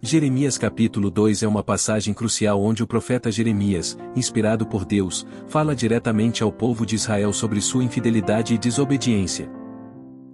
Jeremias capítulo 2 é uma passagem crucial onde o profeta Jeremias, inspirado por Deus, fala diretamente ao povo de Israel sobre sua infidelidade e desobediência.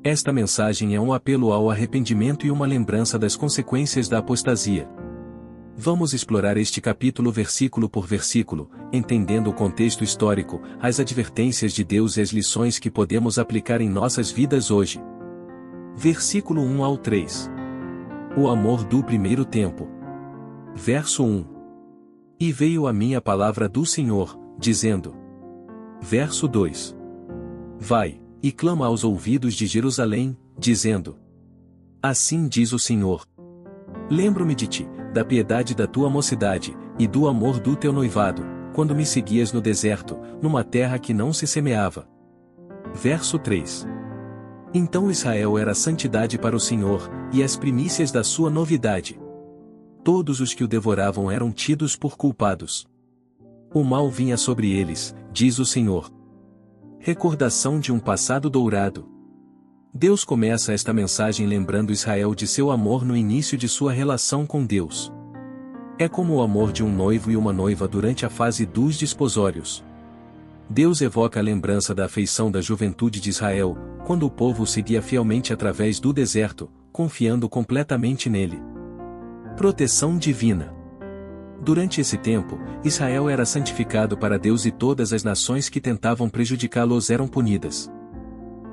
Esta mensagem é um apelo ao arrependimento e uma lembrança das consequências da apostasia. Vamos explorar este capítulo versículo por versículo, entendendo o contexto histórico, as advertências de Deus e as lições que podemos aplicar em nossas vidas hoje. Versículo 1 ao 3. O amor do primeiro tempo. Verso 1. E veio a mim a palavra do Senhor, dizendo. Verso 2. Vai, e clama aos ouvidos de Jerusalém, dizendo. Assim diz o Senhor. Lembro-me de ti, da piedade da tua mocidade, e do amor do teu noivado, quando me seguias no deserto, numa terra que não se semeava. Verso 3. Então Israel era santidade para o Senhor, e as primícias da sua novidade. Todos os que o devoravam eram tidos por culpados. O mal vinha sobre eles, diz o Senhor. Recordação de um passado dourado. Deus começa esta mensagem lembrando Israel de seu amor no início de sua relação com Deus. É como o amor de um noivo e uma noiva durante a fase dos desposórios. Deus evoca a lembrança da afeição da juventude de Israel, quando o povo o seguia fielmente através do deserto, confiando completamente nele. Proteção divina. Durante esse tempo, Israel era santificado para Deus e todas as nações que tentavam prejudicá-los eram punidas.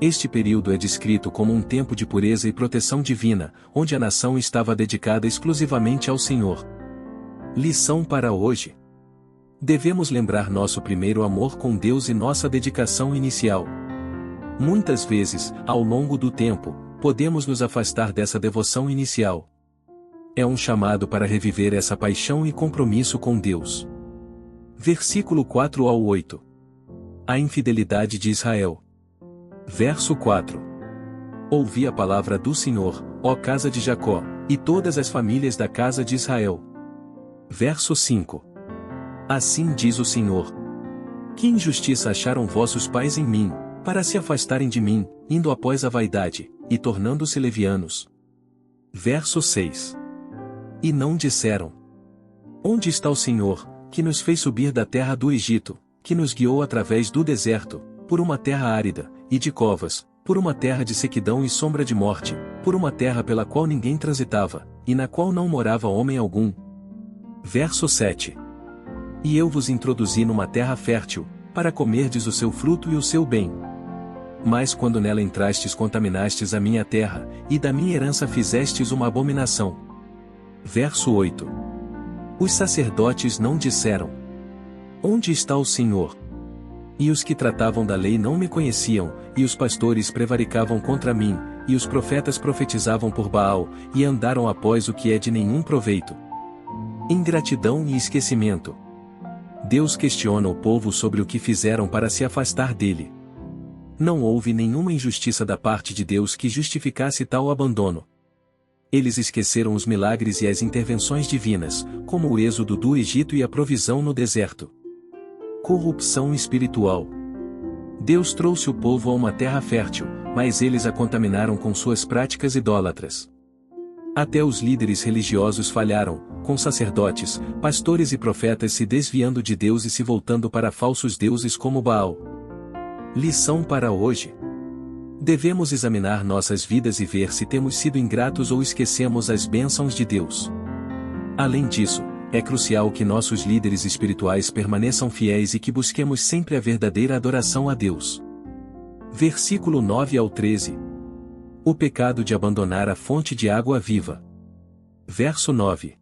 Este período é descrito como um tempo de pureza e proteção divina, onde a nação estava dedicada exclusivamente ao Senhor. Lição para hoje. Devemos lembrar nosso primeiro amor com Deus e nossa dedicação inicial. Muitas vezes, ao longo do tempo, podemos nos afastar dessa devoção inicial. É um chamado para reviver essa paixão e compromisso com Deus. Versículo 4 ao 8. A infidelidade de Israel. Verso 4. Ouvi a palavra do Senhor, ó casa de Jacó, e todas as famílias da casa de Israel. Verso 5. Assim diz o Senhor. Que injustiça acharam vossos pais em mim, para se afastarem de mim, indo após a vaidade, e tornando-se levianos. Verso 6. E não disseram. Onde está o Senhor, que nos fez subir da terra do Egito, que nos guiou através do deserto, por uma terra árida, e de covas, por uma terra de sequidão e sombra de morte, por uma terra pela qual ninguém transitava, e na qual não morava homem algum. Verso 7. E eu vos introduzi numa terra fértil, para comerdes o seu fruto e o seu bem. Mas quando nela entrastes contaminastes a minha terra, e da minha herança fizestes uma abominação. Verso 8. Os sacerdotes não disseram. Onde está o Senhor? E os que tratavam da lei não me conheciam, e os pastores prevaricavam contra mim, e os profetas profetizavam por Baal, e andaram após o que é de nenhum proveito. Ingratidão e esquecimento. Deus questiona o povo sobre o que fizeram para se afastar dele. Não houve nenhuma injustiça da parte de Deus que justificasse tal abandono. Eles esqueceram os milagres e as intervenções divinas, como o êxodo do Egito e a provisão no deserto. Corrupção espiritual. Deus trouxe o povo a uma terra fértil, mas eles a contaminaram com suas práticas idólatras. Até os líderes religiosos falharam, com sacerdotes, pastores e profetas se desviando de Deus e se voltando para falsos deuses como Baal. Lição para hoje. Devemos examinar nossas vidas e ver se temos sido ingratos ou esquecemos as bênçãos de Deus. Além disso, é crucial que nossos líderes espirituais permaneçam fiéis e que busquemos sempre a verdadeira adoração a Deus. Versículo 9 ao 13. O pecado de abandonar a fonte de água viva. Verso 9.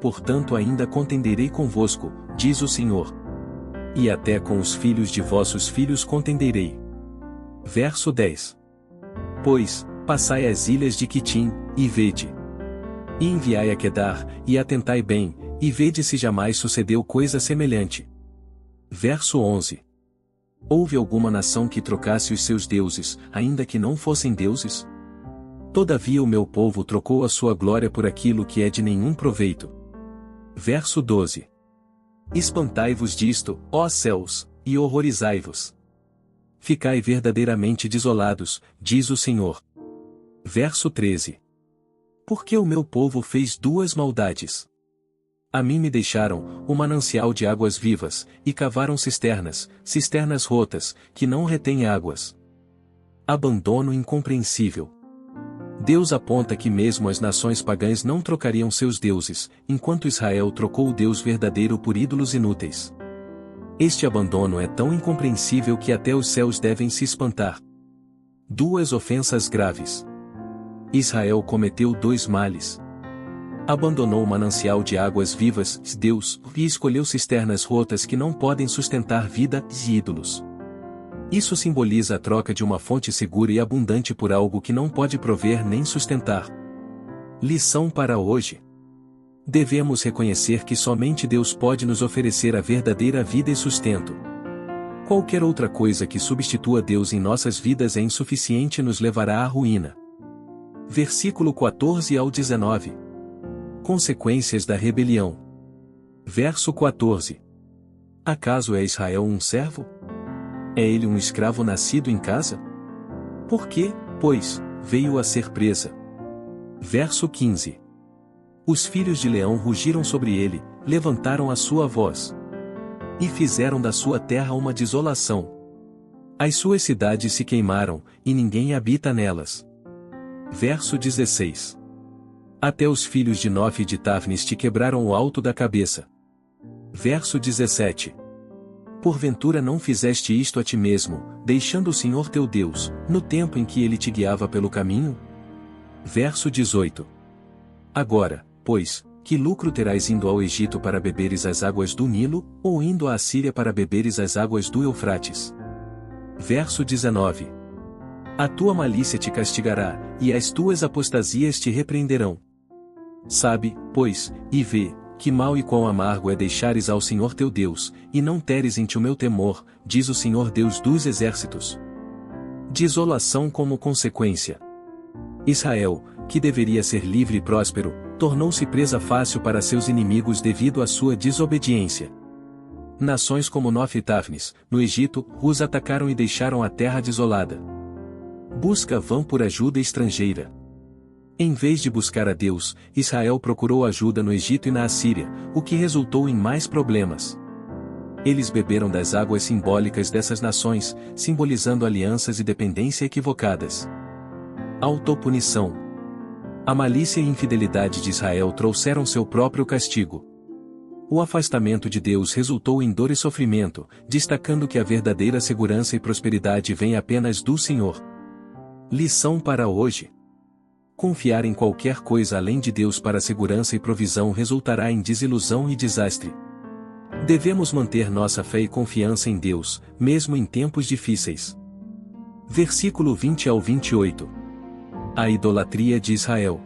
Portanto ainda contenderei convosco, diz o Senhor. E até com os filhos de vossos filhos contenderei. Verso 10. Pois, passai as ilhas de Quitim, e vede. E enviai a Quedar, e atentai bem, e vede se jamais sucedeu coisa semelhante. Verso 11. Houve alguma nação que trocasse os seus deuses, ainda que não fossem deuses? Todavia o meu povo trocou a sua glória por aquilo que é de nenhum proveito. Verso 12. Espantai-vos disto, ó céus, e horrorizai-vos. Ficai verdadeiramente desolados, diz o Senhor. Verso 13. Porque o meu povo fez duas maldades. A mim me deixaram o manancial de águas vivas, e cavaram cisternas rotas, que não retêm águas. Abandono incompreensível. Deus aponta que mesmo as nações pagãs não trocariam seus deuses, enquanto Israel trocou o Deus verdadeiro por ídolos inúteis. Este abandono é tão incompreensível que até os céus devem se espantar. Duas ofensas graves. Israel cometeu dois males. Abandonou o manancial de águas vivas, Deus, e escolheu cisternas rotas que não podem sustentar vida e ídolos. Isso simboliza a troca de uma fonte segura e abundante por algo que não pode prover nem sustentar. Lição para hoje. Devemos reconhecer que somente Deus pode nos oferecer a verdadeira vida e sustento. Qualquer outra coisa que substitua Deus em nossas vidas é insuficiente e nos levará à ruína. Versículo 14 ao 19. Consequências da rebelião. Verso 14. Acaso é Israel um servo? É ele um escravo nascido em casa? Por quê, pois, veio a ser presa? Verso 15. Os filhos de Leão rugiram sobre ele, levantaram a sua voz. E fizeram da sua terra uma desolação. As suas cidades se queimaram, e ninguém habita nelas. Verso 16. Até os filhos de Nof e de Tafnis te quebraram o alto da cabeça. Verso 17. Porventura não fizeste isto a ti mesmo, deixando o Senhor teu Deus, no tempo em que ele te guiava pelo caminho? Verso 18. Agora, pois, que lucro terás indo ao Egito para beberes as águas do Nilo, ou indo à Assíria para beberes as águas do Eufrates? Verso 19. A tua malícia te castigará, e as tuas apostasias te repreenderão. Sabe, pois, e vê, que mal e quão amargo é deixares ao Senhor teu Deus, e não teres em ti o meu temor, diz o Senhor Deus dos exércitos. Desolação como consequência. Israel, que deveria ser livre e próspero, tornou-se presa fácil para seus inimigos devido à sua desobediência. Nações como Nof e Tafnis, no Egito, os atacaram e deixaram a terra desolada. Busca vão por ajuda estrangeira. Em vez de buscar a Deus, Israel procurou ajuda no Egito e na Assíria, o que resultou em mais problemas. Eles beberam das águas simbólicas dessas nações, simbolizando alianças e dependência equivocadas. Autopunição. A malícia e infidelidade de Israel trouxeram seu próprio castigo. O afastamento de Deus resultou em dor e sofrimento, destacando que a verdadeira segurança e prosperidade vem apenas do Senhor. Lição para hoje. Confiar em qualquer coisa além de Deus para segurança e provisão resultará em desilusão e desastre. Devemos manter nossa fé e confiança em Deus, mesmo em tempos difíceis. Versículo 20 ao 28. A idolatria de Israel.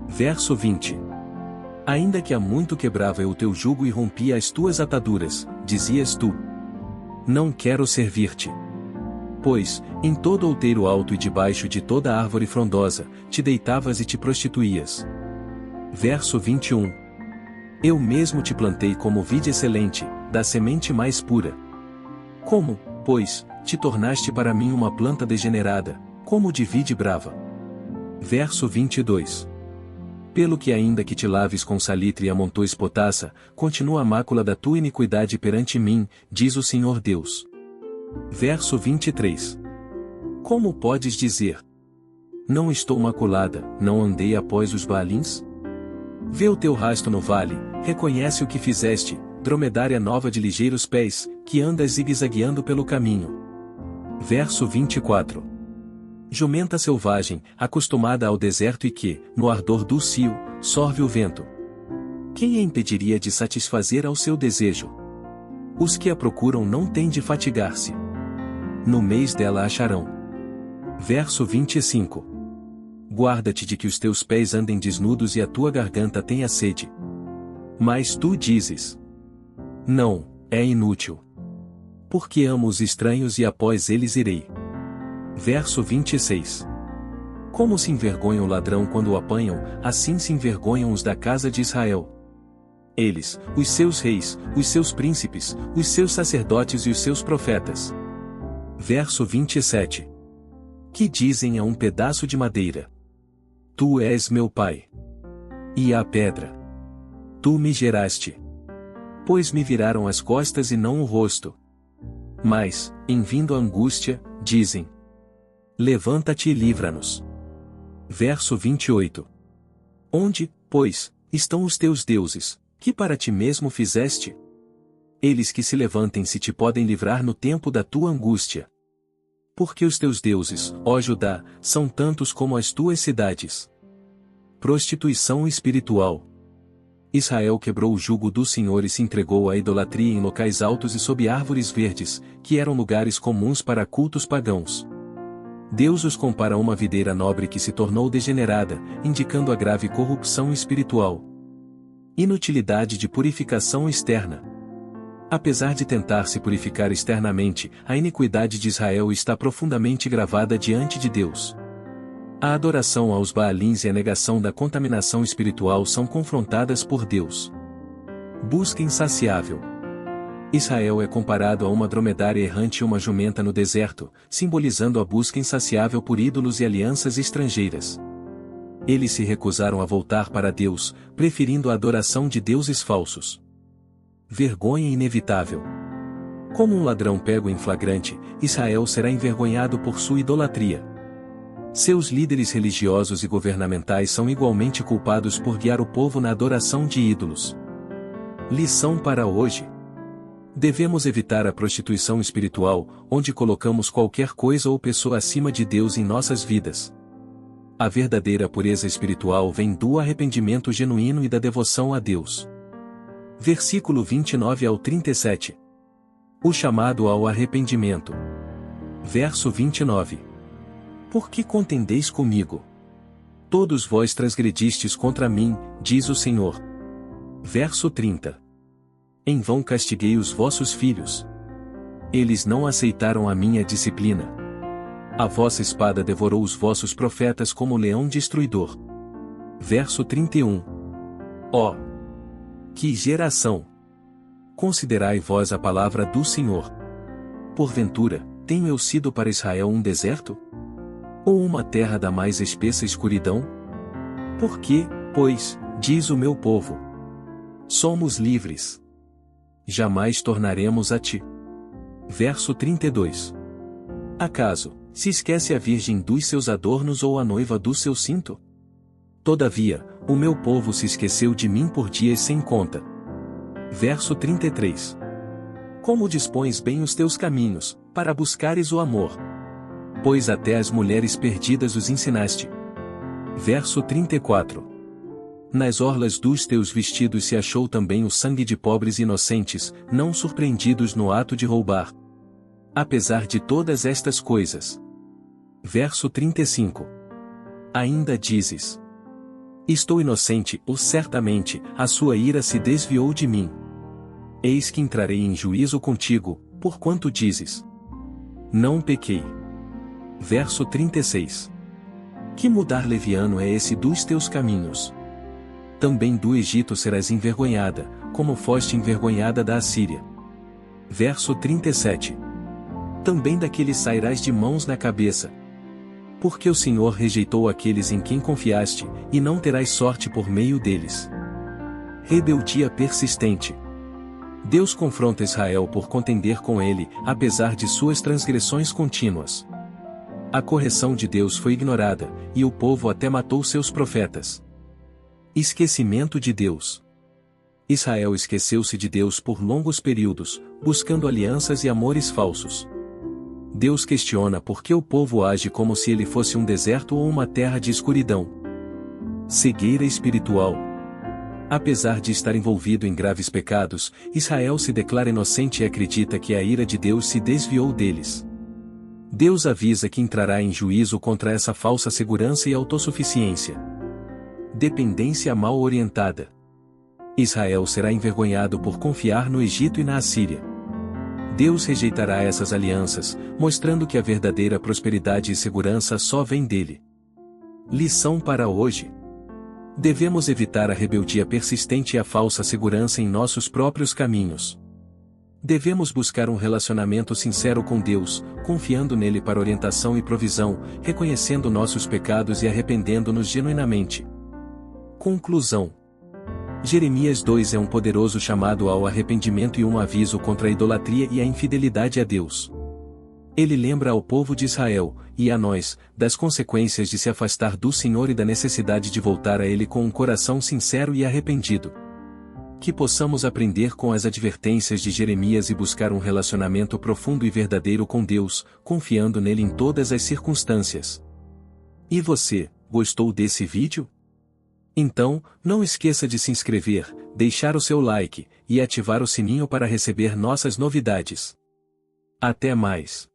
Verso 20. Ainda que há muito quebrava eu o teu jugo e rompia as tuas ataduras, dizias tu: não quero servir-te. Pois, em todo outeiro alto e debaixo de toda árvore frondosa, te deitavas e te prostituías. Verso 21. Eu mesmo te plantei como vide excelente, da semente mais pura. Como, pois, te tornaste para mim uma planta degenerada, como de vide brava. Verso 22. Pelo que ainda que te laves com salitre e amontoes potassa, continua a mácula da tua iniquidade perante mim, diz o Senhor Deus. Verso 23. Como podes dizer: não estou maculada, não andei após os Baalins? Vê o teu rasto no vale, reconhece o que fizeste, dromedária nova de ligeiros pés, que andas zigue-zagueando pelo caminho. Verso 24. Jumenta selvagem, acostumada ao deserto e que, no ardor do cio, sorve o vento. Quem a impediria de satisfazer ao seu desejo? Os que a procuram não têm de fatigar-se. No mês dela acharão. Verso 25. Guarda-te de que os teus pés andem desnudos e a tua garganta tenha sede. Mas tu dizes: não, é inútil. Porque amo os estranhos e após eles irei. Verso 26. Como se envergonha o ladrão quando o apanham, assim se envergonham os da casa de Israel. Eles, os seus reis, os seus príncipes, os seus sacerdotes e os seus profetas. Verso 27. Que dizem a um pedaço de madeira: Tu és meu pai. E a pedra. Tu me geraste. Pois me viraram as costas e não o rosto. Mas, em vindo a angústia, dizem: levanta-te e livra-nos. Verso 28. Onde, pois, estão os teus deuses, que para ti mesmo fizeste? Eles que se levantem se te podem livrar no tempo da tua angústia. Porque os teus deuses, ó Judá, são tantos como as tuas cidades. Prostituição espiritual. Israel quebrou o jugo do Senhor e se entregou à idolatria em locais altos e sob árvores verdes, que eram lugares comuns para cultos pagãos. Deus os compara a uma videira nobre que se tornou degenerada, indicando a grave corrupção espiritual. Inutilidade de purificação externa. Apesar de tentar se purificar externamente, a iniquidade de Israel está profundamente gravada diante de Deus. A adoração aos Baalins e a negação da contaminação espiritual são confrontadas por Deus. Busca insaciável. Israel é comparado a uma dromedária errante e uma jumenta no deserto, simbolizando a busca insaciável por ídolos e alianças estrangeiras. Eles se recusaram a voltar para Deus, preferindo a adoração de deuses falsos. Vergonha inevitável. Como um ladrão pego em flagrante, Israel será envergonhado por sua idolatria. Seus líderes religiosos e governamentais são igualmente culpados por guiar o povo na adoração de ídolos. Lição para hoje. Devemos evitar a prostituição espiritual, onde colocamos qualquer coisa ou pessoa acima de Deus em nossas vidas. A verdadeira pureza espiritual vem do arrependimento genuíno e da devoção a Deus. Versículo 29 ao 37. O chamado ao arrependimento. Verso 29. Por que contendeis comigo? Todos vós transgredistes contra mim, diz o Senhor. Verso 30. Em vão castiguei os vossos filhos. Eles não aceitaram a minha disciplina. A vossa espada devorou os vossos profetas como leão destruidor. Verso 31. Ó! Que geração! Considerai vós a palavra do Senhor. Porventura, tenho eu sido para Israel um deserto? Ou uma terra da mais espessa escuridão? Por que, pois, diz o meu povo: somos livres. Jamais tornaremos a ti. Verso 32. Acaso, se esquece a virgem dos seus adornos ou a noiva do seu cinto? Todavia, o meu povo se esqueceu de mim por dias sem conta. Verso 33. Como dispões bem os teus caminhos, para buscares o amor? Pois até as mulheres perdidas os ensinaste. Verso 34. Nas orlas dos teus vestidos se achou também o sangue de pobres inocentes, não surpreendidos no ato de roubar. Apesar de todas estas coisas. Verso 35. Ainda dizes: estou inocente, ou certamente, a sua ira se desviou de mim. Eis que entrarei em juízo contigo, porquanto dizes: não pequei. Verso 36. Que mudar leviano é esse dos teus caminhos? Também do Egito serás envergonhada, como foste envergonhada da Assíria. Verso 37. Também daqueles sairás de mãos na cabeça. Porque o Senhor rejeitou aqueles em quem confiaste, e não terás sorte por meio deles. Rebeldia persistente. Deus confronta Israel por contender com ele, apesar de suas transgressões contínuas. A correção de Deus foi ignorada, e o povo até matou seus profetas. Esquecimento de Deus. Israel esqueceu-se de Deus por longos períodos, buscando alianças e amores falsos. Deus questiona por que o povo age como se ele fosse um deserto ou uma terra de escuridão. Cegueira espiritual. Apesar de estar envolvido em graves pecados, Israel se declara inocente e acredita que a ira de Deus se desviou deles. Deus avisa que entrará em juízo contra essa falsa segurança e autossuficiência. Dependência mal orientada. Israel será envergonhado por confiar no Egito e na Assíria. Deus rejeitará essas alianças, mostrando que a verdadeira prosperidade e segurança só vem dele. Lição para hoje. Devemos evitar a rebeldia persistente e a falsa segurança em nossos próprios caminhos. Devemos buscar um relacionamento sincero com Deus, confiando nele para orientação e provisão, reconhecendo nossos pecados e arrependendo-nos genuinamente. Conclusão. Jeremias 2 é um poderoso chamado ao arrependimento e um aviso contra a idolatria e a infidelidade a Deus. Ele lembra ao povo de Israel, e a nós, das consequências de se afastar do Senhor e da necessidade de voltar a Ele com um coração sincero e arrependido. Que possamos aprender com as advertências de Jeremias e buscar um relacionamento profundo e verdadeiro com Deus, confiando nele em todas as circunstâncias. E você, gostou desse vídeo? Então, não esqueça de se inscrever, deixar o seu like, e ativar o sininho para receber nossas novidades. Até mais!